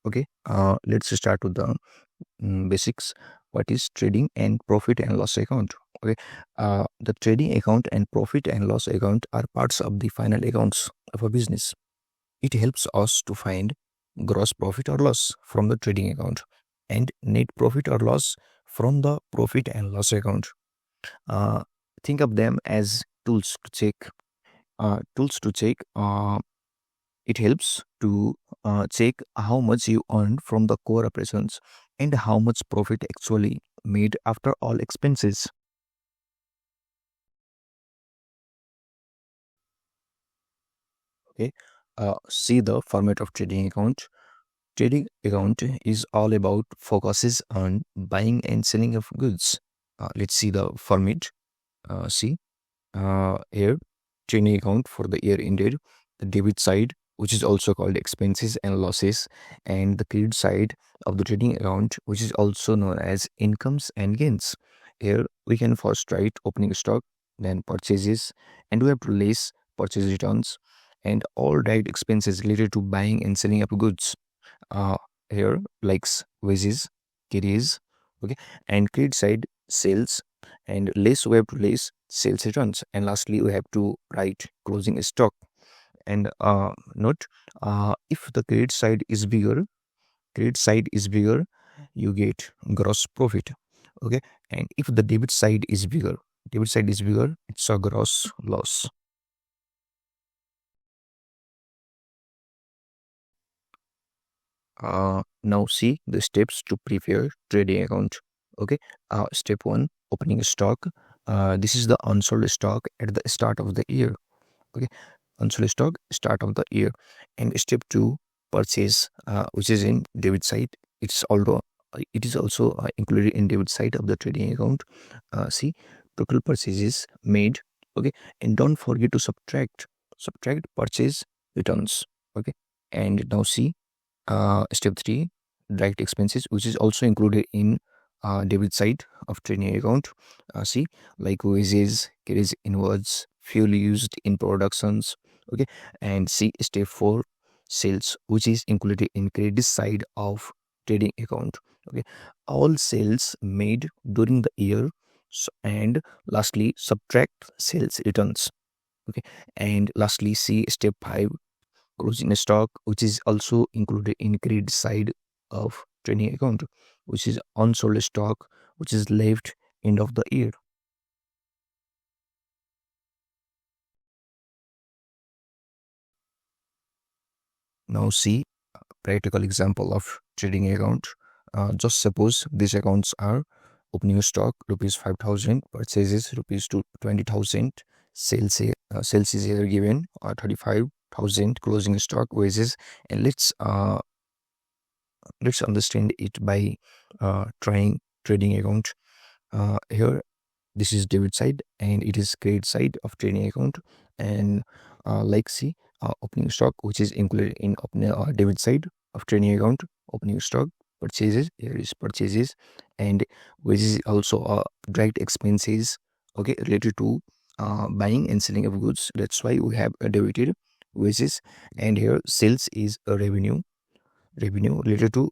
Okay, let's start with the basics. What is trading and profit and loss account? Okay, the trading account and profit and loss account are parts of the final accounts of a business. It helps us to find gross profit or loss from the trading account and net profit or loss from the profit and loss account. Uh, think of them as tools to check. It helps to check how much you earned from the core operations and how much profit actually made after all expenses. Okay, see the format of trading account. Trading account is all about focuses on buying and selling of goods. Let's see the format. See here, trading account for the year ended, the debit side, which is also called expenses and losses, and the credit side of the trading account, which is also known as incomes and gains. Here we can first write opening stock, then purchases, and we have to less purchase returns and all direct expenses related to buying and selling of goods. uh, Here likes wages, carries, okay, and credit side sales, and less we have to less sales returns, and lastly we have to write closing stock. And note, if the credit side is bigger, you get gross profit, okay, and if the debit side is bigger, it's a gross loss. Now see the steps to prepare trading account. Okay. Step one, opening stock. This is the unsold stock at the start of the year. Okay, unsold stock start of the year. And step two, purchase, which is in debit side. It is also included in debit side of the trading account. See total purchases made. Okay, and don't forget to subtract purchase returns. Okay, and now see step 3, direct expenses, which is also included in debit side of trading account. See, like wages, carries inwards, fuel used in productions. Okay, and see step 4, sales, which is included in credit side of trading account. Okay, all sales made during the year, and lastly subtract sales returns. Okay, and lastly see step 5, closing stock, which is also included in credit side of trading account, which is unsold stock, which is left end of the year. Now see practical example of trading account. Just suppose these accounts are opening stock rupees 5,000, purchases rupees to 20,000, sales is here given 35,000, closing stock, wages, and let's understand it by trying trading account. Here this is debit side and it is credit side of trading account. And like see opening stock, which is included in opening debit side of trading account. Opening stock, purchases, here is purchases, and which is also direct expenses, okay, related to buying and selling of goods. That's why we have a debited wages. And here sales is a revenue related to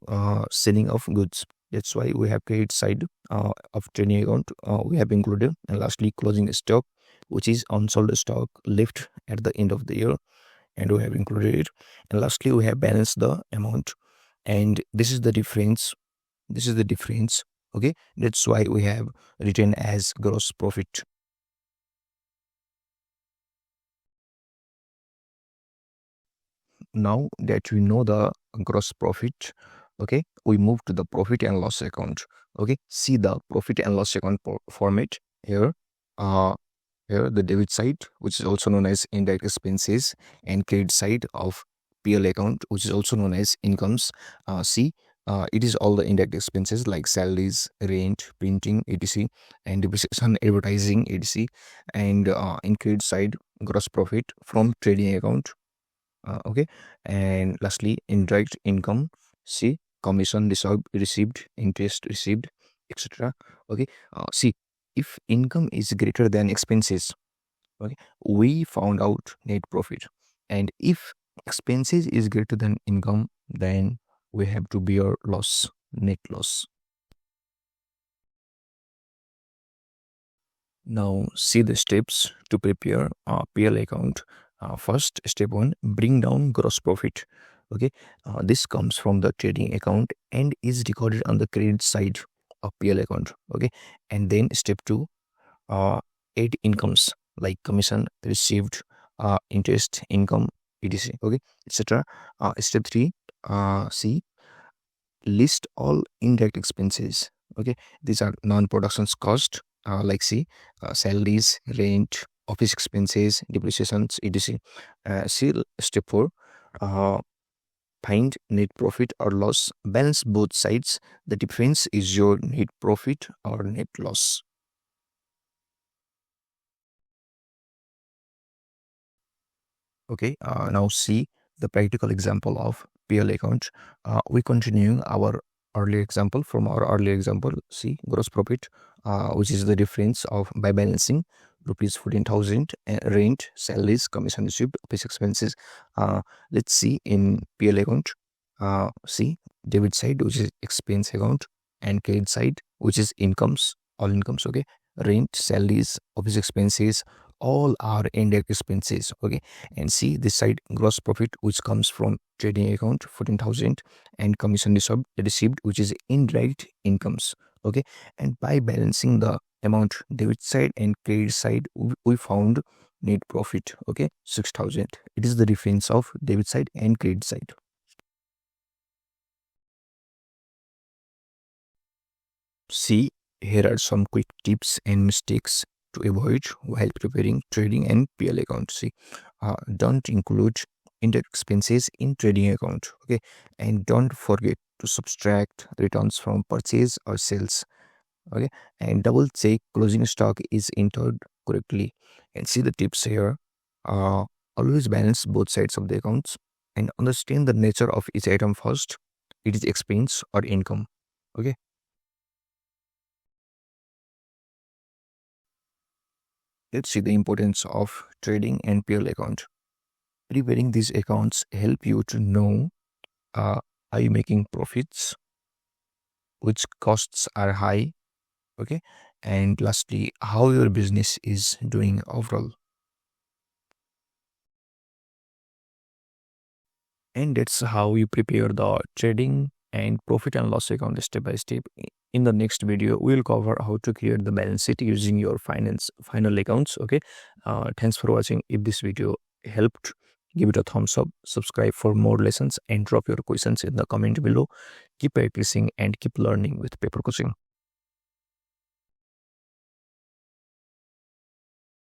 selling of goods. That's why we have credit side of trading account, we have included. And lastly closing stock, which is unsold stock left at the end of the year, and we have included it. And lastly we have balanced the amount, and this is the difference. Okay, that's why we have written as gross profit. Now that we know the gross profit, okay, we move to the profit and loss account. Okay, see the profit and loss account format here. uh Here the debit side, which is also known as indirect expenses, and credit side of PL account, which is also known as incomes. See, it is all the indirect expenses like salaries, rent, printing, etc., and depreciation, advertising, etc. And in credit side, gross profit from trading account. Okay, and lastly indirect income. See, commission received, interest received, etc. Okay, see, if income is greater than expenses, okay, we found out net profit. And if expenses is greater than income, then we have to bear loss, net loss. Now see the steps to prepare a PL account. First, step 1, bring down gross profit. Okay, this comes from the trading account and is recorded on the credit side of PL account. Okay, and then step 2, add incomes like commission received, interest income, etc. Okay, etc. Step 3, see, list all indirect expenses. Okay, these are non-production cost, like see, salaries, rent, office expenses, depreciations, etc. See step 4, uh, find net profit or loss, balance both sides. The difference is your net profit or net loss. Okay, now see the practical example of PL account. We continue our earlier example. From our earlier example, see gross profit, which is the difference of by balancing rupees 14,000 rent, salaries, commission received, office expenses. Let's see in PL account. See debit side, which is expense account, and credit side, which is incomes, all incomes. Okay, rent, salaries, office expenses, all are indirect expenses. Okay, and see this side gross profit, which comes from trading account 14,000, and commission received, which is indirect incomes. Okay, and by balancing the amount debit side and credit side, we found net profit. Okay, 6,000. It is the difference of debit side and credit side. See, here are some quick tips and mistakes to avoid while preparing trading and PL account. See, don't include indirect expenses in trading account. Okay, and don't forget to subtract returns from purchase or sales. Okay, and double check closing stock is entered correctly. And see the tips here. Uh, Always balance both sides of the accounts and understand the nature of each item first. It is expense or income. Okay. Let's see the importance of trading and PL account. Preparing these accounts help you to know, uh, are you making profits, which costs are high, okay, and lastly, how your business is doing overall. And that's how you prepare the trading and profit and loss account step by step. In the next video, we'll cover how to create the balance sheet using your finance final accounts. Okay, thanks for watching. If this video helped, give it a thumbs up, subscribe for more lessons, and drop your questions in the comment below. Keep practicing and keep learning with paper coaching.